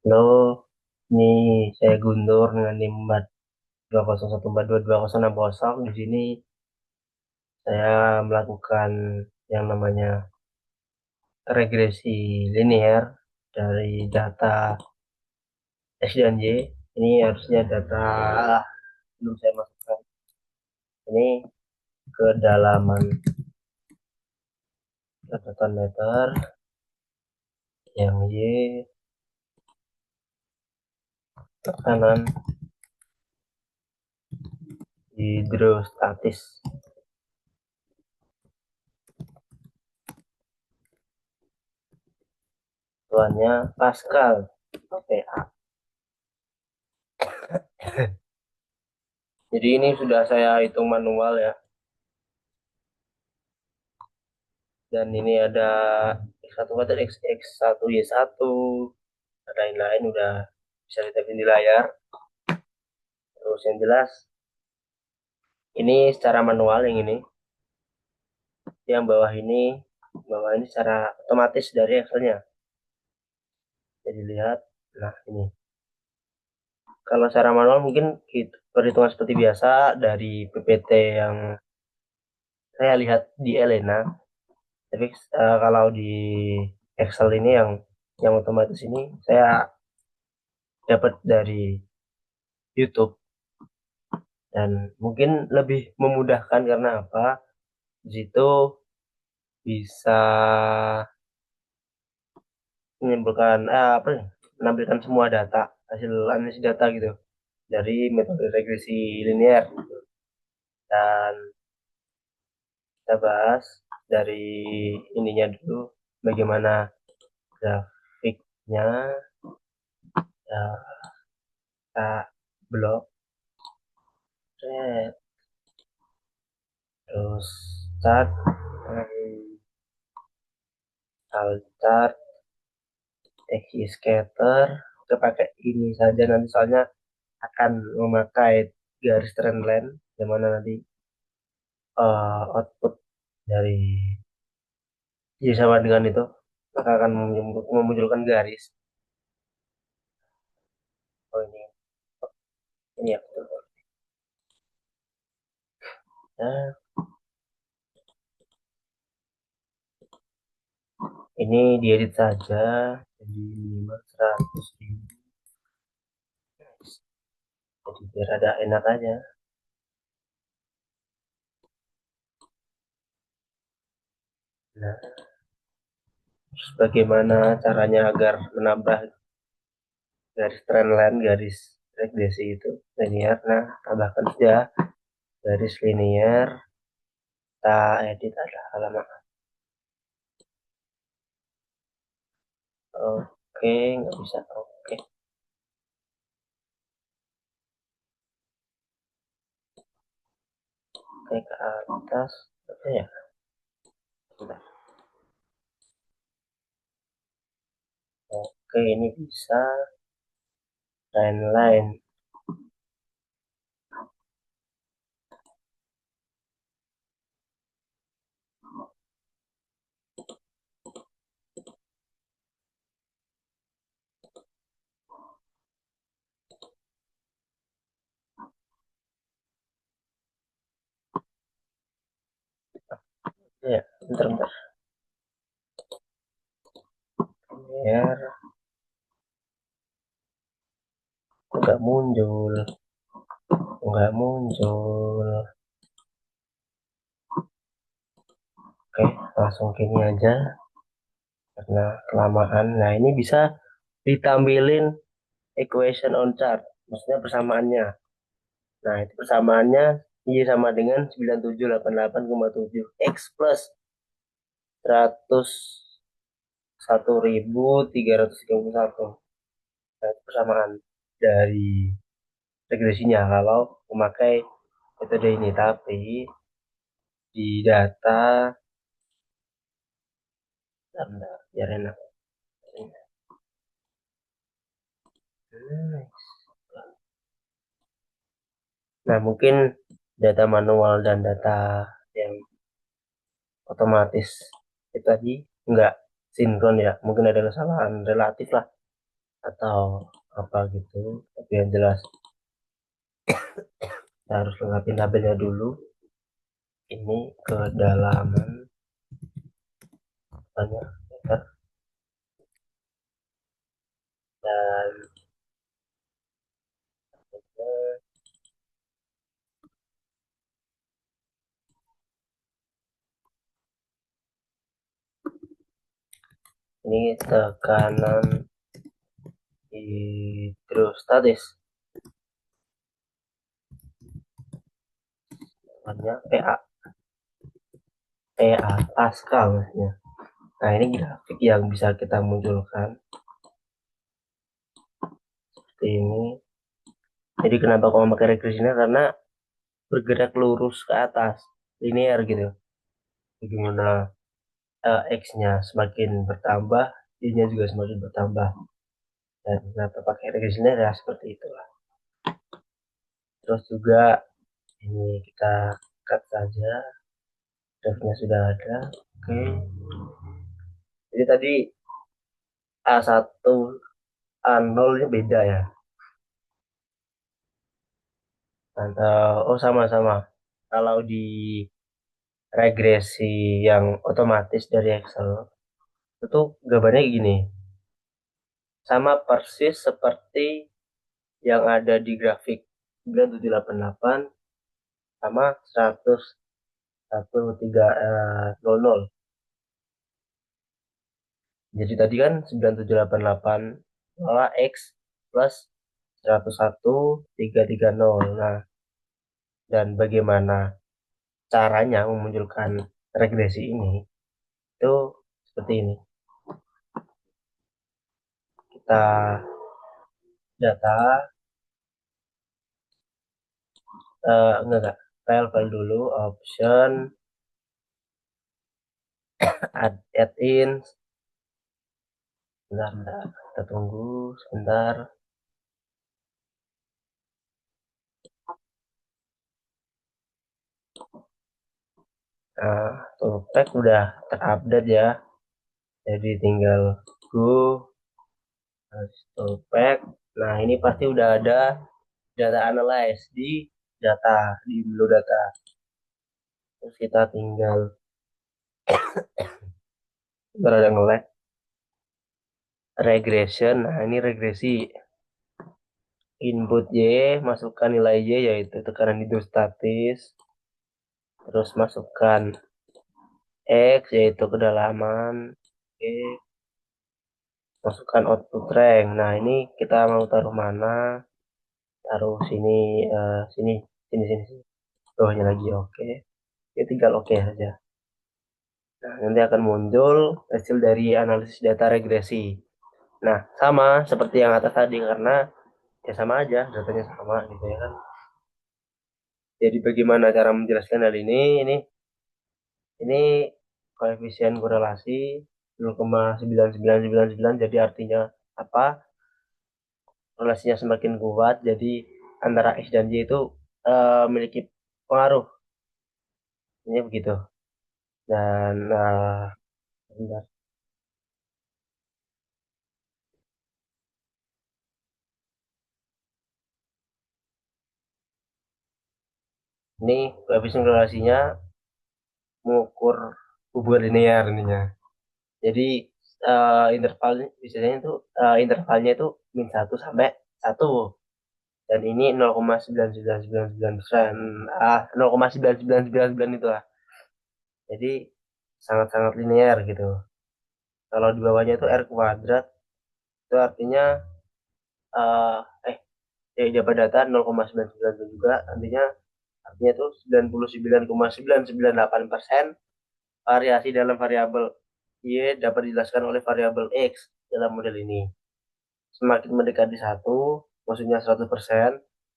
Halo, ini saya Guntur dengan NIM 201422060. Di sini saya melakukan yang namanya regresi linear dari data X dan Y. Ini harusnya data belum saya masukkan. Ini kedalaman catatan meter, yang Y tekanan hidrostatis. Tuannya Pascal, PA. Jadi ini sudah saya hitung manual ya. Dan ini ada X1 watt, X1 Y1, dan lain-lain udah bisa dilihat di layar. Terus yang jelas ini secara manual, yang bawah ini secara otomatis dari Excelnya. Jadi lihat, nah ini kalau secara manual mungkin perhitungan seperti biasa dari PPT yang saya lihat di Elena. Tapi kalau di Excel ini yang otomatis ini saya dapat dari YouTube, dan mungkin lebih memudahkan karena apa? Di situ bisa menyimpulkan apa ya? Menampilkan semua data, hasil analisis data gitu dari metode regresi linear. Dan kita bahas dari ininya dulu, bagaimana grafiknya. Ya, kita blok set, terus chart, chart XY scatter. Kita pakai ini saja nanti soalnya akan memakai garis trendline, yang mana nanti output dari Y sama dengan itu maka akan memunculkan garis. Oh ini ya betul. Nah, ini diedit saja jadi minimal 100.000. Jadi biar ada enak aja. Nah, terus bagaimana caranya agar menambah garis trendline, garis regresi itu linear? Nah, tambahkan saja garis linear. Kita edit ada halaman. Oke, nggak bisa. Oke, oke ke atas. Oke ya. Bentar. Oke, ini bisa trendline. Ya, bentar-bentar. Biar nggak muncul, nggak muncul. Oke, langsung gini aja karena kelamaan. Nah, ini bisa ditampilin equation on chart, maksudnya persamaannya. Nah, itu persamaannya Y sama dengan 9788,7 X plus 101.331. Nah, itu persamaan dari regresinya kalau memakai metode ini. Tapi di data, bentar, biar enak. Hmm. Nah, mungkin data manual dan data yang otomatis itu tadi nggak sinkron ya. Mungkin ada kesalahan relatif lah atau apa gitu, tapi yang jelas kita harus lengkapi tabelnya dulu. Ini kedalaman banyak meter, dan ini tekanan hidrostatis, namanya PA Pascal maksudnya. Nah, ini grafik yang bisa kita munculkan seperti ini. Jadi kenapa aku memakai regresinya, karena bergerak lurus ke atas, linear gitu. Bagaimana X-nya semakin bertambah, Y-nya juga semakin bertambah. Dan kenapa pakai regresinya ya seperti itulah. Terus juga ini kita cut saja, grafiknya sudah ada. Oke. Jadi tadi A1 A0 nya beda ya. Oh, sama-sama. Kalau di regresi yang otomatis dari Excel, itu gambarnya gini. Sama persis seperti yang ada di grafik 9788 sama 100 1300. Jadi tadi kan 9788 X plus 101 330. Nah, dan bagaimana caranya memunculkan regresi ini itu seperti ini. Kita data, enggak, file dulu, option, add in. Bentar, kita tunggu sebentar. Nah, toolpack udah terupdate ya, jadi tinggal go toolpack. Nah, ini pasti udah ada data analyze di data, di menu data. Terus kita tinggal berada nge-lag regression. Nah, ini regresi. Input Y, masukkan nilai Y yaitu tekanan hidrostatis. Terus masukkan X yaitu kedalaman. Oke. Masukkan output rank. Nah, ini kita mau taruh mana? Taruh sini, sini, sini. Bawahnya lagi, oke. Ya, tinggal oke saja. Nah, nanti akan muncul hasil dari analisis data regresi. Nah, sama seperti yang atas tadi, karena ya sama aja, datanya sama gitu ya kan. Jadi bagaimana cara menjelaskan hal ini? Ini koefisien korelasi 0,9999, jadi artinya apa? Relasinya semakin kuat, jadi antara X dan Y itu memiliki pengaruh. Ini begitu. Dan bentar. Ini koefisien korelasinya mengukur hubungan linear ininya. Jadi interval biasanya itu intervalnya itu -1 sampai 1, dan ini 0,9999%, 0,9999 itu lah. Jadi sangat-sangat linear gitu. Kalau di bawahnya itu R kuadrat, itu artinya eh eh dapat data 0,999 juga, artinya itu 99,998% variasi dalam variabel Y dapat dijelaskan oleh variabel X dalam model ini. Semakin mendekati 1, maksudnya 100%,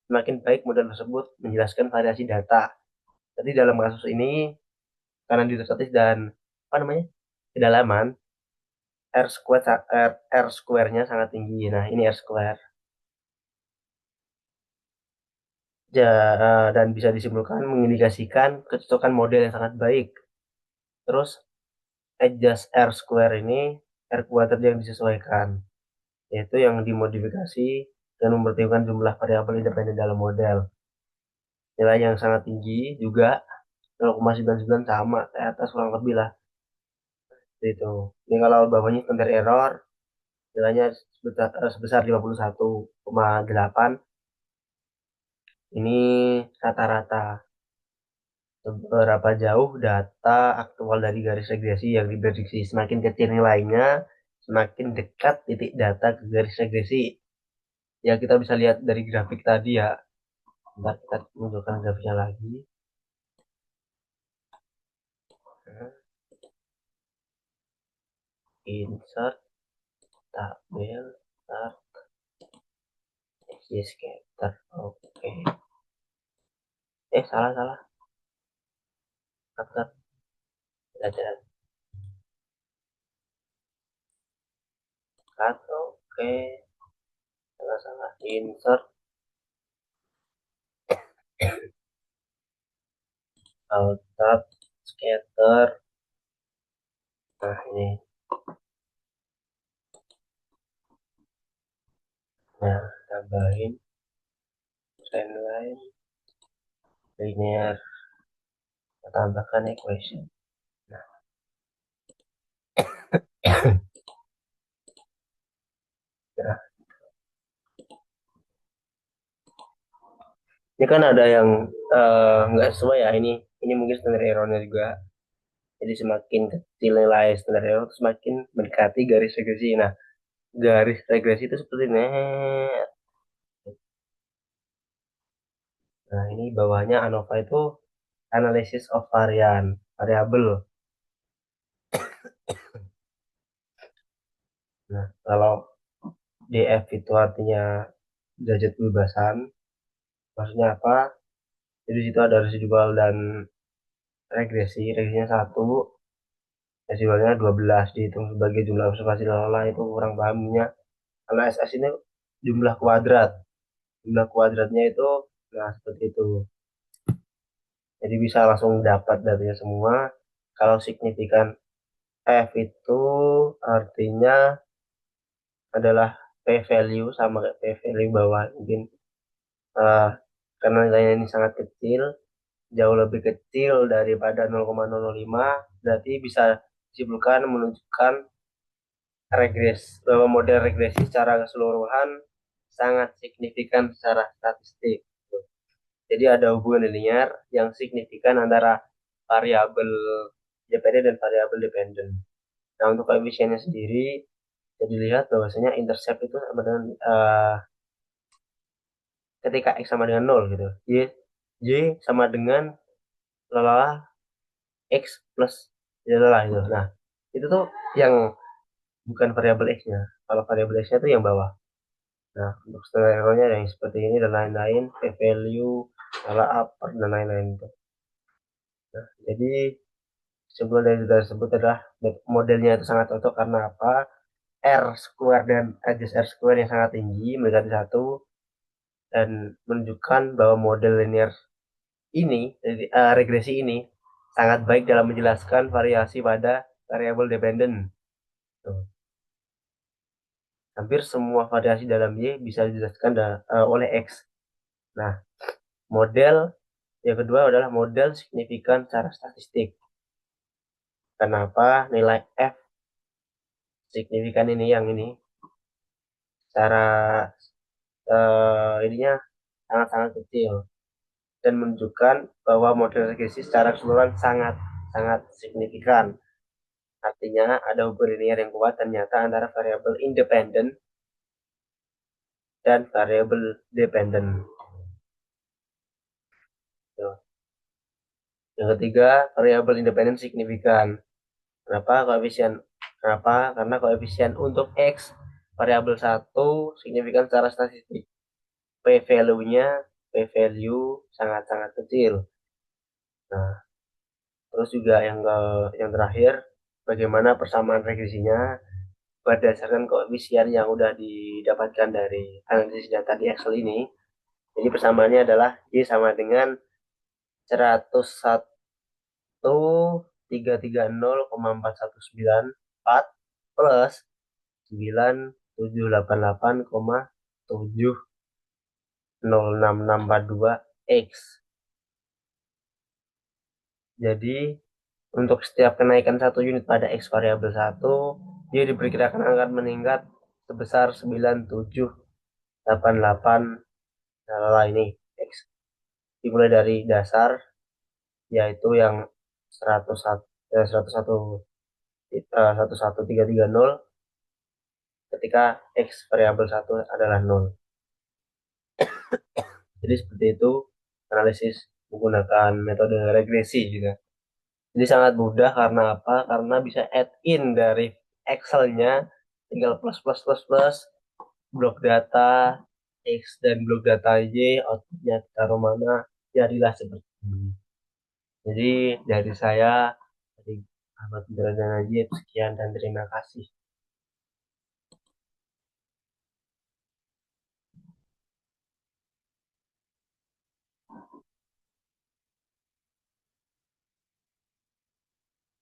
semakin baik model tersebut menjelaskan variasi data. Jadi dalam kasus ini, karena hidrostatis dan apa namanya, kedalaman, R square-nya sangat tinggi. Nah, ini R square. Dan bisa disimpulkan mengindikasikan kecocokan model yang sangat baik. Terus adjust R square ini R kuadrat yang disesuaikan. yaitu yang dimodifikasi dan mempertimbangkan jumlah variabel independen dalam model. Nilai yang sangat tinggi juga 0,99 sama kayak atas kurang lebih lah. Seperti itu. Ini kalau bawahnya standar error, nilainya sebesar 51,8. Ini rata-rata. Seberapa jauh data aktual dari garis regresi yang diprediksi. Semakin kecil nilainya, semakin dekat titik data ke garis regresi. Ya, kita bisa lihat dari grafik tadi ya. Bentar, kita munculkan grafiknya lagi. Nah, insert, tabel, start, scatter. Oke. Salah, salah. Cut, cut. Tidak, cut. Oke. Salah, salah. Insert, alt, tab, scatter. Nah, ini. Nah, tambahin trendline, linear, tambahkan equation. Nah, ya. Ini kan ada yang nggak sesuai ya, ini mungkin standar errornya juga. Jadi semakin kecil nilai standar error, semakin mendekati garis regresi. Nah, garis regresi itu seperti ini. Nah, ini bawahnya ANOVA itu analysis of variabel. Nah, kalau DF itu artinya derajat kebebasan, maksudnya apa? Jadi situ ada residual dan regresinya 1, residualnya 12 dihitung sebagai jumlah observasi lalala. Itu kurang pahamnya. Kalau SS ini jumlah kuadrat. Jumlah kuadratnya itu, nah seperti itu. Jadi bisa langsung dapat datanya semua. Kalau signifikan F itu artinya adalah p-value sama kayak p-value bawah. Mungkin eh, karena nilainya ini sangat kecil, jauh lebih kecil daripada 0,005, berarti bisa disimpulkan menunjukkan bahwa model regresi secara keseluruhan sangat signifikan secara statistik. Jadi ada hubungan linear yang signifikan antara variabel independen dan variabel dependen. Nah, untuk koefisiennya sendiri jadi lihat bahwasanya intercept itu sama dengan ketika x sama dengan 0 gitu. Y sama dengan lalala x plus lalala itu. Nah, itu tuh yang bukan variabel x-nya. Kalau variabel x-nya itu yang bawah. Nah, untuk skenario-nya yang seperti ini dan lain-lain, p-value, skala upper, dan lain-lain itu. Nah, jadi sebuah dari tersebut adalah modelnya itu sangat cocok karena apa? R square dan radius R square yang sangat tinggi mendekati 1 dan menunjukkan bahwa model linear ini, regresi ini sangat baik dalam menjelaskan variasi pada variabel dependen. Tuh. Hampir semua variasi dalam Y bisa dijelaskan oleh X. Nah, model yang kedua adalah model signifikan secara statistik. Kenapa nilai F signifikan ini yang ini secara ininya sangat-sangat kecil dan menunjukkan bahwa model regresi secara keseluruhan sangat sangat signifikan. Artinya ada hubungan linear yang kuat ternyata antara variabel independen dan variabel dependen. Yang ketiga, variabel independen signifikan. Kenapa koefisien? Kenapa? Karena koefisien untuk X variabel 1 signifikan secara statistik. P-value-nya P-value sangat-sangat kecil. Nah, terus juga yang terakhir, bagaimana persamaan regresinya berdasarkan koefisien yang udah didapatkan dari analisis data di Excel ini. Jadi persamaannya adalah Y sama dengan 101.330,4194 plus 9 788,7066642 X. Jadi untuk setiap kenaikan 1 unit pada X variabel 1, dia diperkirakan akan meningkat sebesar 9788. Nah, ini X dimulai dari dasar, yaitu yang 101, 101, 11330 ketika X variabel 1 adalah 0. Jadi seperti itu analisis menggunakan metode regresi juga. Jadi sangat mudah karena apa? Karena bisa add in dari Excel-nya, tinggal plus plus plus plus blok data X dan blok data Y, outputnya taruh mana, jadilah seperti ini. Jadi dari saya, dari Ahmad Najib, sekian dan terima kasih.